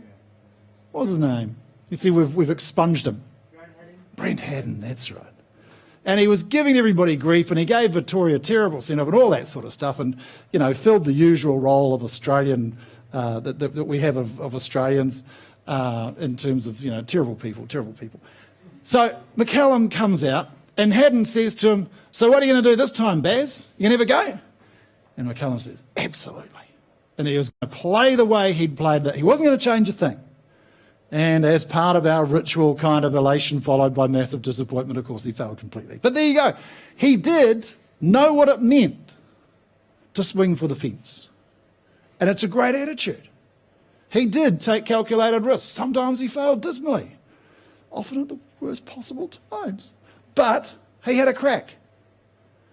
What was his name? You see, we've expunged him. Brent Haddon, that's right. And he was giving everybody grief, and he gave Victoria a terrible send-off and all that sort of stuff, and filled the usual role of Australian that we have of Australians in terms of terrible people. So McCallum comes out, and Haddon says to him, "So what are you going to do this time, Baz? You going to have a go?" And McCallum says, "Absolutely." And he was going to play the way he'd played that. He wasn't going to change a thing. And as part of our ritual kind of elation followed by massive disappointment, of course, he failed completely. But there you go. He did know what it meant to swing for the fence. And it's a great attitude. He did take calculated risks. Sometimes he failed dismally, often at the worst possible times. But he had a crack,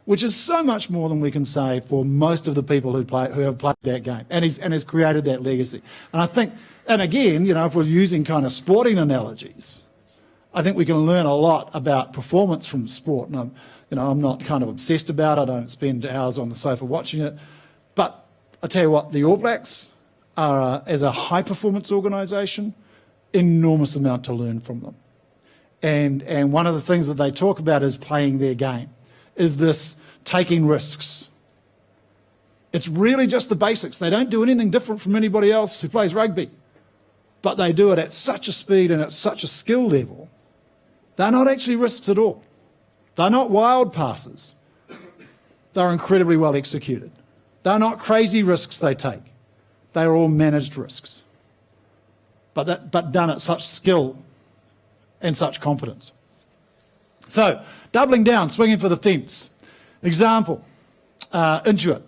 which is so much more than we can say for most of the people who have played that game, and has created that legacy. And I think, and again, if we're using kind of sporting analogies, I think we can learn a lot about performance from sport. And I'm not kind of obsessed about it. I don't spend hours on the sofa watching it. But I tell you what, the All Blacks are, as a high-performance organisation, enormous amount to learn from them. And one of the things that they talk about is playing their game, is this taking risks. It's really just the basics. They don't do anything different from anybody else who plays rugby, but they do it at such a speed and at such a skill level. They're not actually risks at all. They're not wild passes. They're incredibly well executed. They're not crazy risks they take. They are all managed risks, but done at such skill and such competence. So, doubling down, swinging for the fence. Example, Intuit.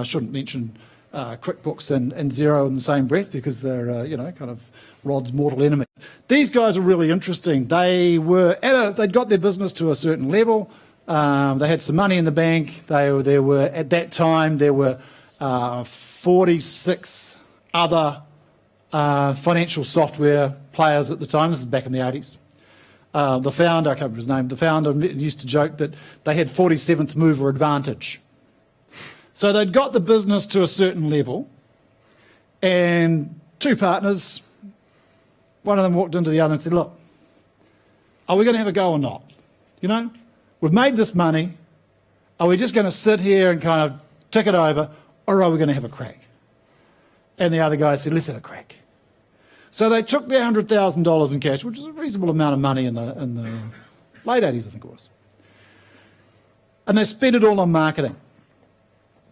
Shouldn't mention QuickBooks and Xero in the same breath because they're, kind of Rod's mortal enemy. These guys are really interesting. They'd got their business to a certain level. They had some money in the bank. There were at that time, 46 other financial software players at the time. This is back in the 80s. The founder, I can't remember his name, the founder used to joke that they had 47th mover advantage. So they'd got the business to a certain level, and two partners, one of them walked into the other and said, look, are we going to have a go or not? We've made this money. Are we just going to sit here and kind of tick it over, or are we going to have a crack? And the other guy said, let's have a crack. So they took their $100,000 in cash, which is a reasonable amount of money in the late 80s, I think it was, and they spent it all on marketing.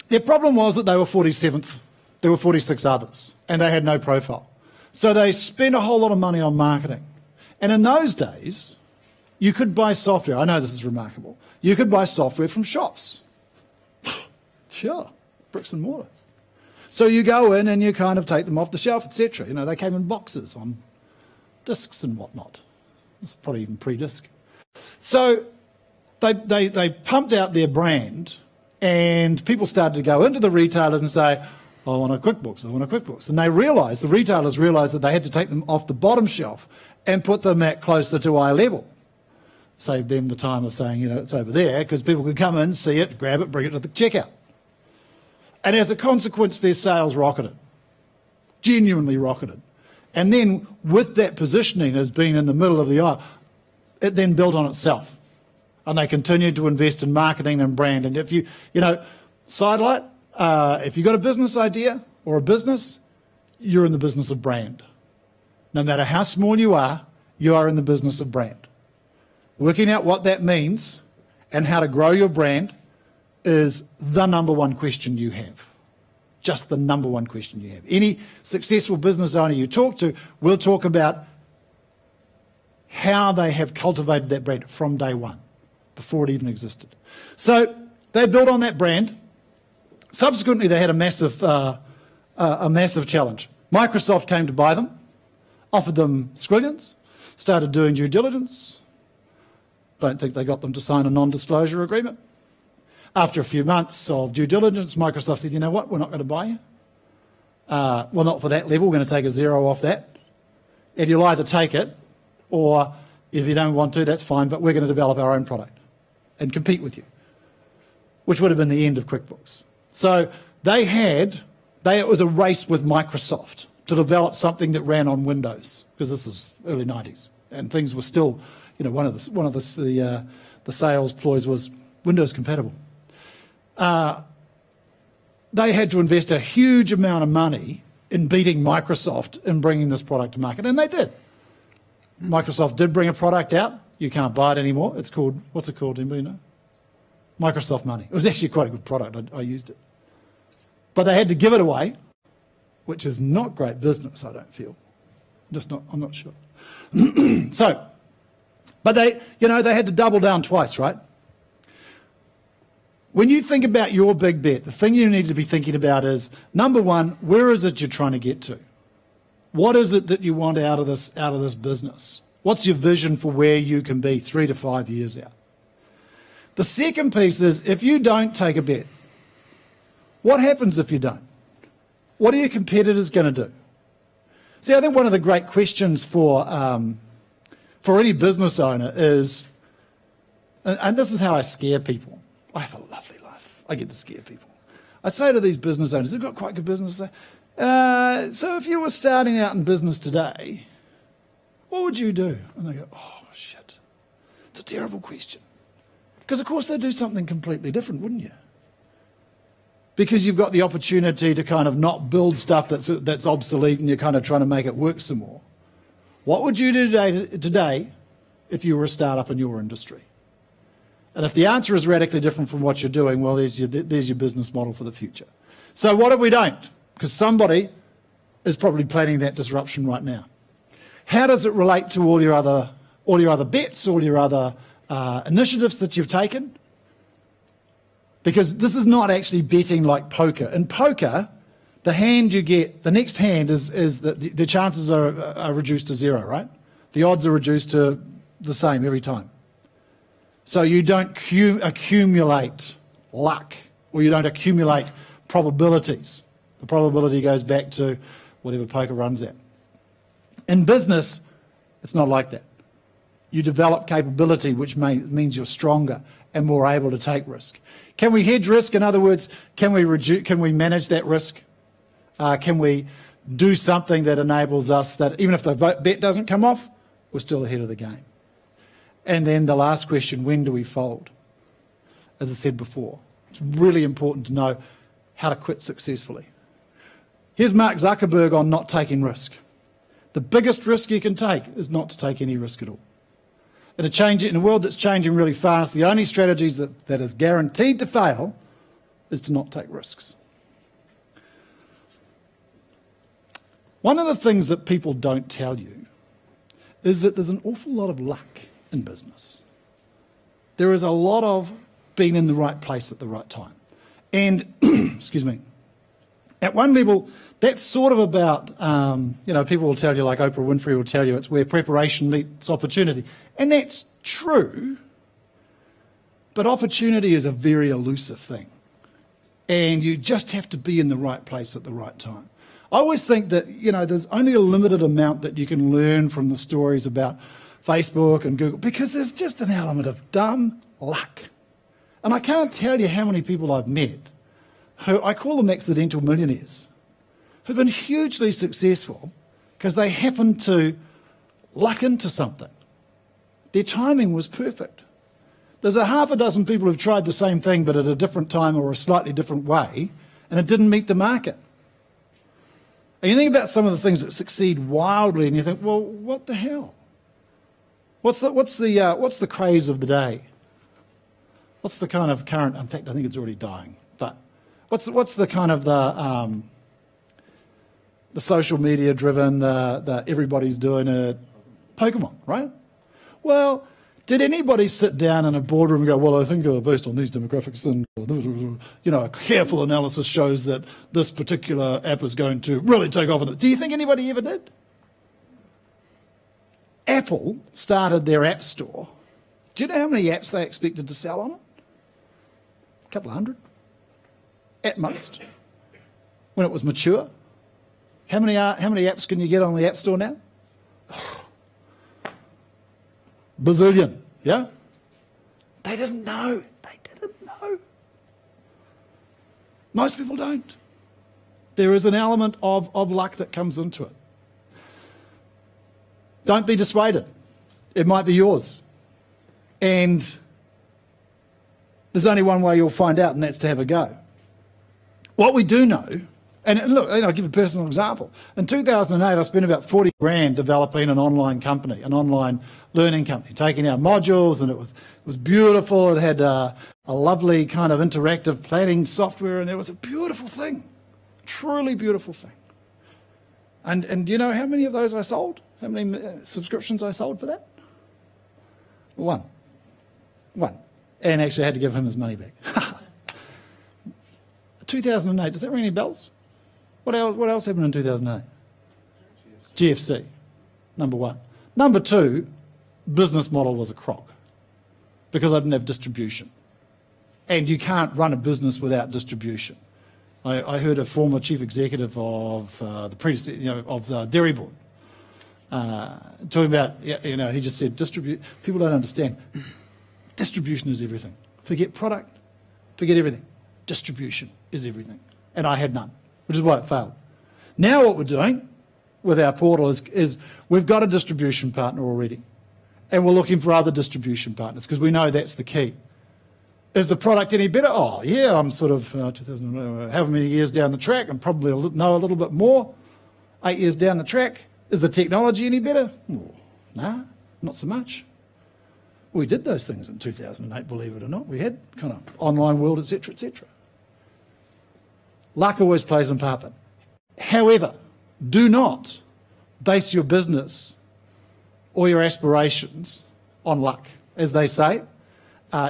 Their problem was that they were 47th. There were 46 others, and they had no profile. So they spent a whole lot of money on marketing. And in those days, you could buy software. I know this is remarkable. You could buy software from shops. Sure, bricks and mortar. So you go in and you kind of take them off the shelf, etc. They came in boxes on discs and whatnot. It's probably even pre-disc. So they pumped out their brand, and people started to go into the retailers and say, I want a QuickBooks, I want a QuickBooks. And the retailers realised that they had to take them off the bottom shelf and put them at closer to eye level. Saved them the time of saying, it's over there, because people could come in, see it, grab it, bring it to the checkout. And as a consequence, their sales rocketed, genuinely rocketed. And then with that positioning as being in the middle of the aisle, it then built on itself. And they continued to invest in marketing and brand. And if sidelight, if you've got a business idea or a business, you're in the business of brand. No matter how small you are in the business of brand. Working out what that means and how to grow your brand is the number one question you have. Just the number one question you have. Any successful business owner you talk to will talk about how they have cultivated that brand from day one, before it even existed. So they built on that brand. Subsequently, they had a massive challenge. Microsoft came to buy them, offered them squillions, started doing due diligence. Don't think they got them to sign a non-disclosure agreement. After a few months of due diligence, Microsoft said, you know what, we're not going to buy you. Well, not for that level, we're going to take a zero off that. And you'll either take it, or if you don't want to, that's fine, but we're going to develop our own product and compete with you, which would have been the end of QuickBooks. So it was a race with Microsoft to develop something that ran on Windows, because this is early 90s, and things were still, one of the sales ploys was Windows compatible. They had to invest a huge amount of money in beating Microsoft in bringing this product to market, and they did. Microsoft did bring a product out. You can't buy it anymore. It's called, what's it called? Anybody know? Microsoft Money. It was actually quite a good product. I used it. But they had to give it away, which is not great business, I don't feel. I'm not sure. But they had to double down twice, right? When you think about your big bet, the thing you need to be thinking about is, number one, where is it you're trying to get to? What is it that you want out of this business? What's your vision for where you can be 3 to 5 years out? The second piece is, if you don't take a bet, what happens if you don't? What are your competitors going to do? See, I think one of the great questions for any business owner is, and this is how I scare people. I have a lovely life. I get to scare people. I say to these business owners, they've got quite good business, so if you were starting out in business today, what would you do? And they go, oh, shit. It's a terrible question. Because, of course, they'd do something completely different, wouldn't you? Because you've got the opportunity to kind of not build stuff that's obsolete and you're kind of trying to make it work some more. What would you do today if you were a startup in your industry? And if the answer is radically different from what you're doing, well, there's your business model for the future. So what if we don't? Because somebody is probably planning that disruption right now. How does it relate to all your other bets, all your other initiatives that you've taken? Because this is not actually betting like poker. In poker, the hand you get, the next hand is that the chances are reduced to zero, right? The odds are reduced to the same every time. So you don't accumulate luck, or you don't accumulate probabilities. The probability goes back to whatever poker runs at. In business, it's not like that. You develop capability, which means you're stronger and more able to take risk. Can we hedge risk? In other words, can we manage that risk? Can we do something that enables us that even if the bet doesn't come off, we're still ahead of the game? And then the last question, when do we fold? As I said before, it's really important to know how to quit successfully. Here's Mark Zuckerberg on not taking risk. The biggest risk you can take is not to take any risk at all. In a world that's changing really fast, the only strategies that is guaranteed to fail is to not take risks. One of the things that people don't tell you is that there's an awful lot of luck in business. There is a lot of being in the right place at the right time. And, excuse me, at one level, that's sort of about, people will tell you, like Oprah Winfrey will tell you, it's where preparation meets opportunity. And that's true, but opportunity is a very elusive thing. And you just have to be in the right place at the right time. I always think that, there's only a limited amount that you can learn from the stories about Facebook and Google, because there's just an element of dumb luck. And I can't tell you how many people I've met who, I call them accidental millionaires, who've been hugely successful because they happened to luck into something. Their timing was perfect. There's a half a dozen people who've tried the same thing but at a different time or a slightly different way, and it didn't meet the market. And you think about some of the things that succeed wildly, and you think, well, what the hell? What's the craze of the day? What's the kind of current? In fact, I think it's already dying. But what's the kind of the social media driven, the everybody's doing it, Pokemon, right? Well, did anybody sit down in a boardroom and go, well, I think based on these demographics and, a careful analysis shows that this particular app is going to really take off. Do you think anybody ever did? Apple started their app store. Do you know how many apps they expected to sell on it? A couple of hundred, at most, when it was mature. How many apps can you get on the App Store now? Bazillion, yeah? They didn't know. Most people don't. There is an element of luck that comes into it. Don't be dissuaded. It might be yours. And there's only one way you'll find out, and that's to have a go. What we do know, and look, I'll give a personal example. In 2008, I spent about 40 grand developing an online company, an online learning company, taking out modules, and it was beautiful. It had a lovely kind of interactive planning software, and it was a beautiful thing, truly beautiful thing. And do you know how many of those I sold? How many subscriptions I sold for that? One. And actually I had to give him his money back. 2008, does that ring any bells? What else happened in 2008? GFC, number one. Number two, business model was a crock because I didn't have distribution. And you can't run a business without distribution. I heard a former chief executive of the Dairy Board talking about, he just said, people don't understand. Distribution is everything. Forget product, forget everything. Distribution is everything. And I had none, which is why it failed. Now what we're doing with our portal is we've got a distribution partner already. And we're looking for other distribution partners because we know that's the key. Is the product any better? Oh, yeah, I'm sort of 2000, however many years down the track and probably know a little bit more. 8 years down the track. Is the technology any better? Oh, nah, not so much. We did those things in 2008, believe it or not. We had kind of online world, etc., etc. Luck always plays a part. However, do not base your business or your aspirations on luck. As they say,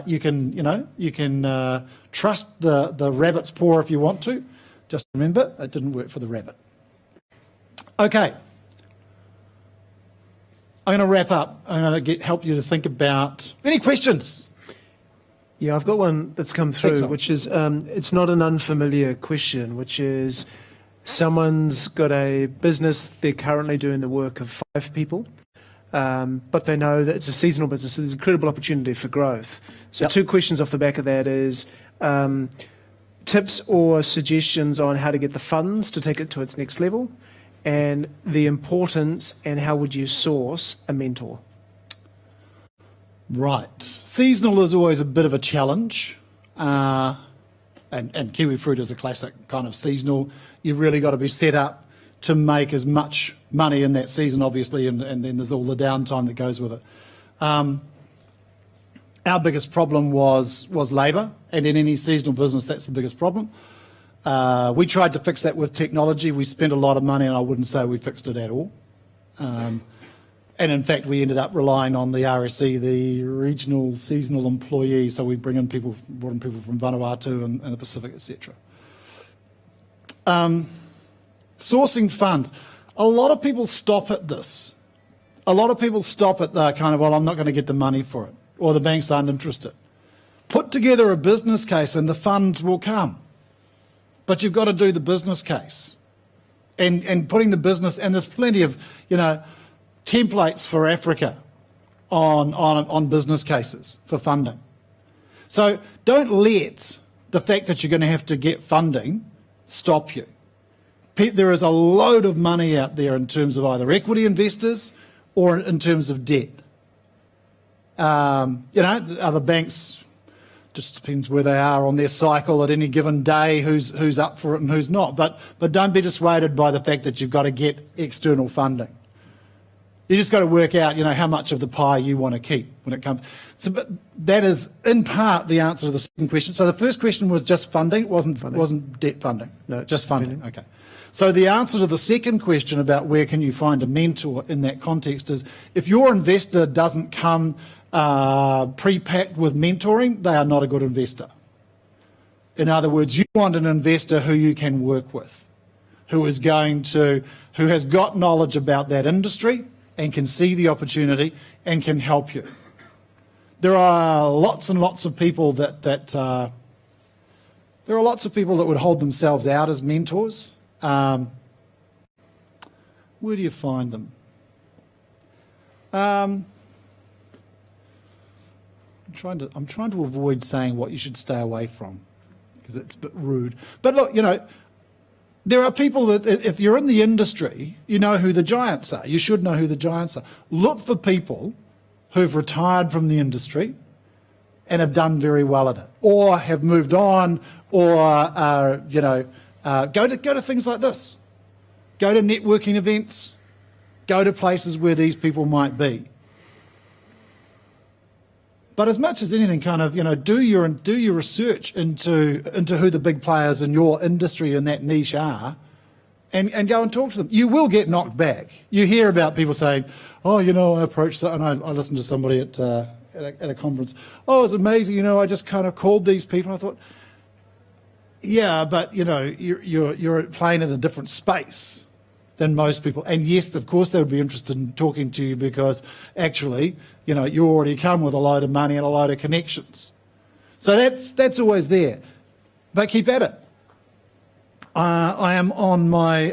you can trust the rabbit's paw if you want to. Just remember, it didn't work for the rabbit. Okay. I'm going to wrap up. I'm going to help you to think about any questions. Yeah, I've got one that's come through, Excellent. which is, it's not an unfamiliar question, which is someone's got a business, they're currently doing the work of 5 people, but they know that it's a seasonal business, so there's incredible opportunity for growth. So Yep. 2 questions off the back of that is tips or suggestions on how to get the funds to take it to its next level, and the importance and how would you source a mentor? Right. Seasonal is always a bit of a challenge. And kiwi fruit is a classic kind of seasonal. You've really got to be set up to make as much money in that season, obviously, and then there's all the downtime that goes with it. Our biggest problem was labour, and in any seasonal business, that's the biggest problem. We tried to fix that with technology. We spent a lot of money, and I wouldn't say we fixed it at all. And in fact, we ended up relying on the RSE, the regional seasonal employee. So we brought in people from Vanuatu and the Pacific, etc. Sourcing funds. A lot of people stop at this. A lot of people stop at the kind of, well, I'm not going to get the money for it, or the banks aren't interested. Put together a business case and the funds will come. But you've got to do the business case. And putting the business, and there's plenty of, templates for Africa on business cases for funding. So don't let the fact that you're going to have to get funding stop you. There is a load of money out there in terms of either equity investors or in terms of debt. Other banks, just depends where they are on their cycle at any given day, who's up for it and who's not. But don't be dissuaded by the fact that you've got to get external funding. You just got to work out, how much of the pie you want to keep when it comes. So, but that is in part the answer to the second question. So the first question was just funding. It wasn't debt funding. No, just funding. Okay. So the answer to the second question about where can you find a mentor in that context is, if your investor doesn't come pre-packed with mentoring, they are not a good investor. In other words, you want an investor who you can work with, who has got knowledge about that industry and can see the opportunity and can help you. There are lots and lots of people that would hold themselves out as mentors. Where do you find them? I'm trying to avoid saying what you should stay away from, because it's a bit rude. But look, there are people that, if you're in the industry, you know who the giants are. You should know who the giants are. Look for people who've retired from the industry and have done very well at it, or have moved on, or go to things like this. Go to networking events. Go to places where these people might be. But as much as anything, do your research into who the big players in your industry in that niche are, and go and talk to them. You will get knocked back. You hear about people saying, "Oh, I approached that," and I listened to somebody at a conference. "Oh, it's amazing. I just kind of called these people." I thought, yeah, but you're playing in a different space than most people. And yes, of course, they would be interested in talking to you because actually, you already come with a load of money and a load of connections. So that's always there. But keep at it. I am on my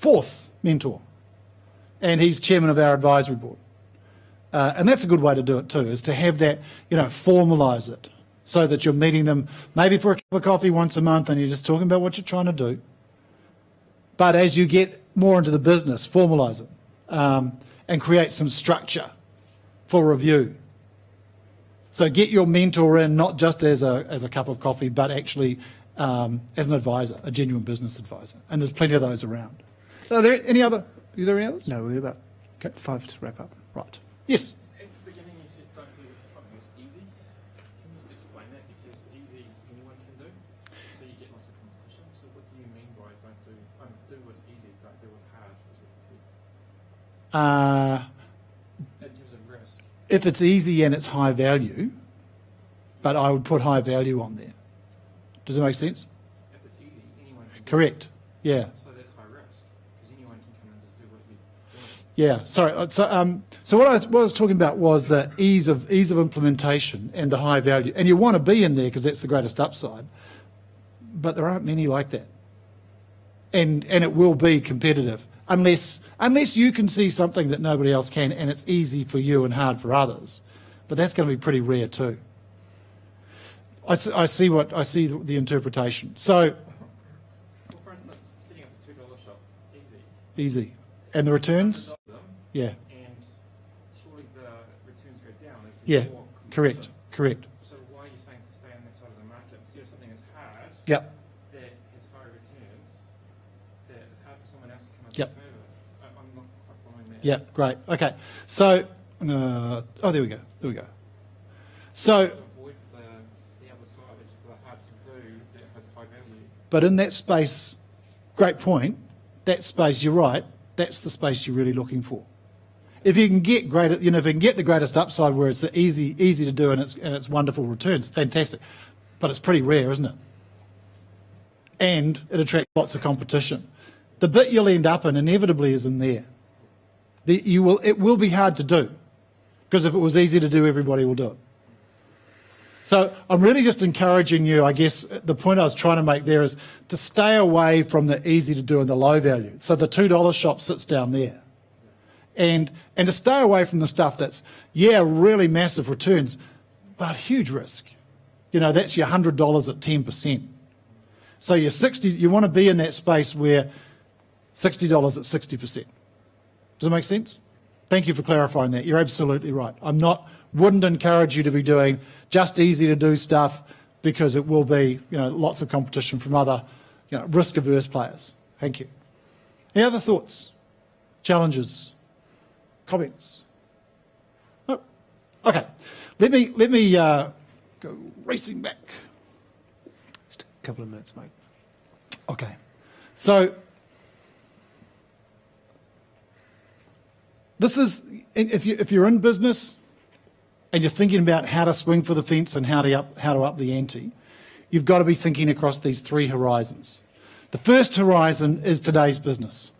4th mentor, and he's chairman of our advisory board. And that's a good way to do it too, is to have that, formalise it so that you're meeting them maybe for a cup of coffee once a month and you're just talking about what you're trying to do. But as you get more into the business, formalise it and create some structure for review. So get your mentor in, not just as a cup of coffee, but actually as an advisor, a genuine business advisor. And there's plenty of those around. Are there any others? No, we're about 5 to wrap up. Right. Yes? At the beginning you said don't do it for something that's easy. Can you just explain that? Because easy anyone can do, so you get lots of competition. So what do you mean by do what's easy, don't do what's hard, is what you said? In terms of risk. If it's easy and it's high value, but I would put high value on there. Does it make sense? If it's easy, anyone can do it. Correct. Yeah. So that's high risk, because anyone can come and just do what you're doing. Yeah. Sorry. So what I was talking about was the ease of implementation and the high value. And you want to be in there because that's the greatest upside. But there aren't many like that. And it will be competitive unless you can see something that nobody else can and it's easy for you and hard for others. But that's going to be pretty rare too. I see the interpretation. So Well, for instance, setting up a $2 shop, easy. and the returns, $100 them, yeah, and surely the returns go down as there's yeah, more correct. So why are you saying to stay on that side of the market instead of something that's hard, Yep. that has higher returns, that is hard for someone else to come up Yep. with further? I'm not quite following that. Yeah, great. Okay. So, there we go. So, To avoid the other side, which is the hard to do, that has high value. but in that space, great point, that space, you're right, that's the space you're really looking for. If you can get if you can get the greatest upside where it's easy to do and it's wonderful returns, fantastic. But it's pretty rare, isn't it? And it attracts lots of competition. The bit you'll end up in inevitably is in there. It will be hard to do, because if it was easy to do, everybody will do it. So I'm really just encouraging you, I guess the point I was trying to make there is to stay away from the easy to do and the low value. So the $2 shop sits down there. And to stay away from the stuff that's, really massive returns, but huge risk. That's your $100 at 10%. So you want to be in that space where $60 at 60%. Does it make sense? Thank you for clarifying that. You're absolutely right. Wouldn't encourage you to be doing just easy to do stuff, because it will be, lots of competition from other, risk-averse players. Thank you. Any other thoughts, challenges, comments? Oh, okay. Let me go racing back. Just a couple of minutes, Mike. Okay. So this is, if you're in business and you're thinking about how to swing for the fence and how to up the ante, you've got to be thinking across these 3 horizons. The first horizon is today's business.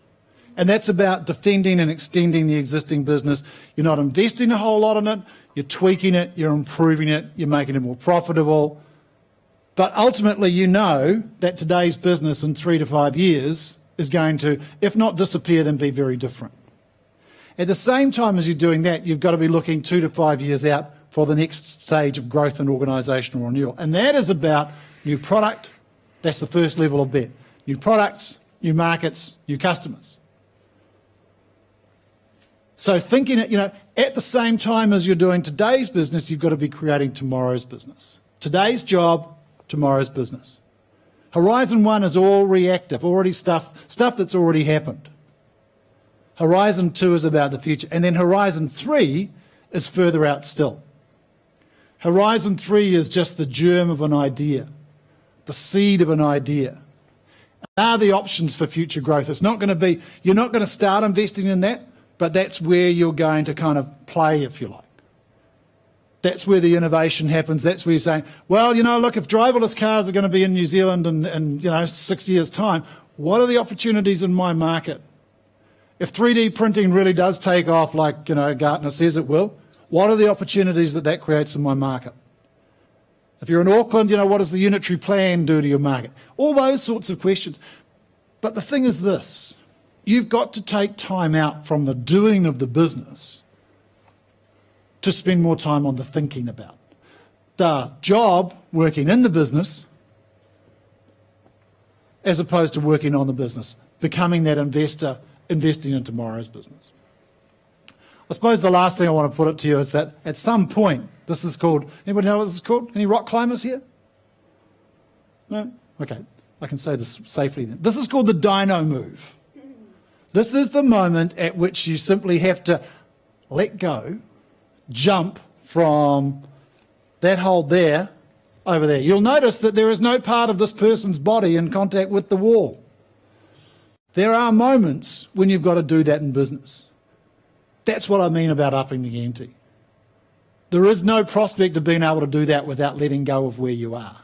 And that's about defending and extending the existing business. You're not investing a whole lot in it, you're tweaking it, you're improving it, you're making it more profitable. But ultimately that today's business in 3 to 5 years is going to, if not disappear, then be very different. At the same time as you're doing that, you've got to be looking 2 to 5 years out for the next stage of growth and organisational renewal. And that is about new product. That's the first level of bet. New products, new markets, new customers. So thinking, at the same time as you're doing today's business, you've got to be creating tomorrow's business. Today's job, tomorrow's business. Horizon 1 is all reactive, already stuff that's already happened. Horizon 2 is about the future. And then Horizon 3 is further out still. Horizon 3 is just the germ of an idea, the seed of an idea. Are the options for future growth? It's not going to be, you're not going to start investing in that, but that's where you're going to kind of play, if you like. That's where the innovation happens. That's where you're saying, well, look, if driverless cars are going to be in New Zealand in 6 years' time, what are the opportunities in my market? If 3D printing really does take off, like Gartner says it will, what are the opportunities that creates in my market? If you're in Auckland, what does the unitary plan do to your market? All those sorts of questions. But the thing is this, you've got to take time out from the doing of the business to spend more time on the thinking about. The job, working in the business, as opposed to working on the business, becoming that investor, investing in tomorrow's business. I suppose the last thing I want to put it to you is that at some point, this is called, anybody know what this is called? Any rock climbers here? No? Okay, I can say this safely then. This is called the dino move. This is the moment at which you simply have to let go, jump from that hold there over there. You'll notice that there is no part of this person's body in contact with the wall. There are moments when you've got to do that in business. That's what I mean about upping the ante. There is no prospect of being able to do that without letting go of where you are.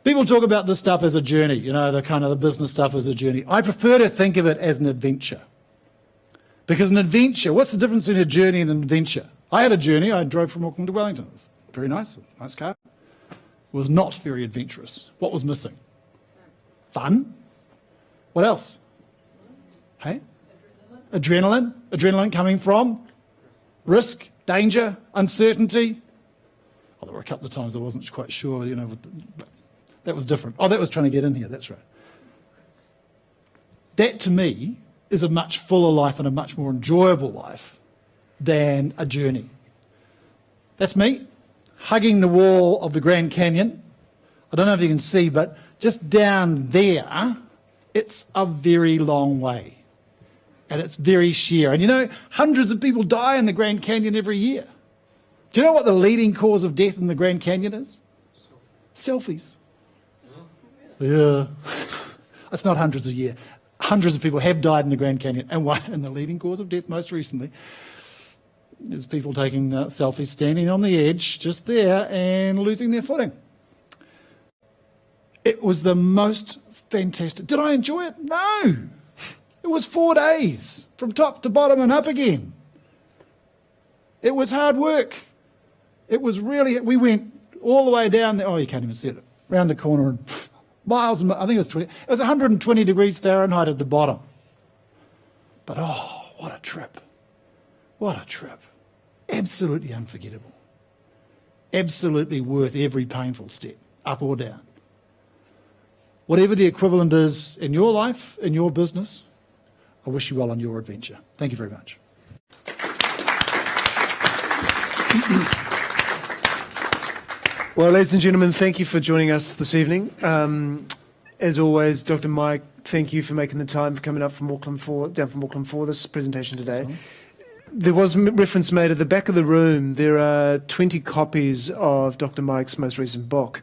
People talk about this stuff as a journey, you know, the kind of the business stuff as a journey. I prefer to think of it as an adventure. Because an adventure, what's the difference in a journey and an adventure? I had a journey, I drove from Auckland to Wellington. It was very nice car. It was not very adventurous. What was missing? Fun. What else? Hey? Adrenaline. Adrenaline coming from risk, danger, uncertainty. Oh, there were a couple of times I wasn't quite sure, you know, but that was different. Oh, that was trying to get in here, that's right. That, to me, is a much fuller life and a much more enjoyable life than a journey. That's me, hugging the wall of the Grand Canyon. I don't know if you can see, but just down there, it's a very long way. And it's very sheer. And you know, hundreds of people die in the Grand Canyon every year. Do you know what the leading cause of death in the Grand Canyon is? Selfies. Yeah. It's not hundreds a year. Hundreds of people have died in the Grand Canyon. And the leading cause of death most recently is people taking selfies, standing on the edge, just there, and losing their footing. It was the most fantastic. Did I enjoy it? No. It was 4 days, from top to bottom and up again. It was hard work. It was really, we went all the way down there. Oh, you can't even see it. Round the corner and miles, I think it was 20. It was 120 degrees Fahrenheit at the bottom. But oh, what a trip. What a trip. Absolutely unforgettable. Absolutely worth every painful step, up or down. Whatever the equivalent is in your life, in your business, I wish you well on your adventure. Thank you very much. Well, ladies and gentlemen, thank you for joining us this evening. As always, Dr. Mike, thank you for making the time for coming up from Auckland down from Auckland for this presentation today. Sorry. There was reference made at the back of the room. There are 20 copies of Dr. Mike's most recent book.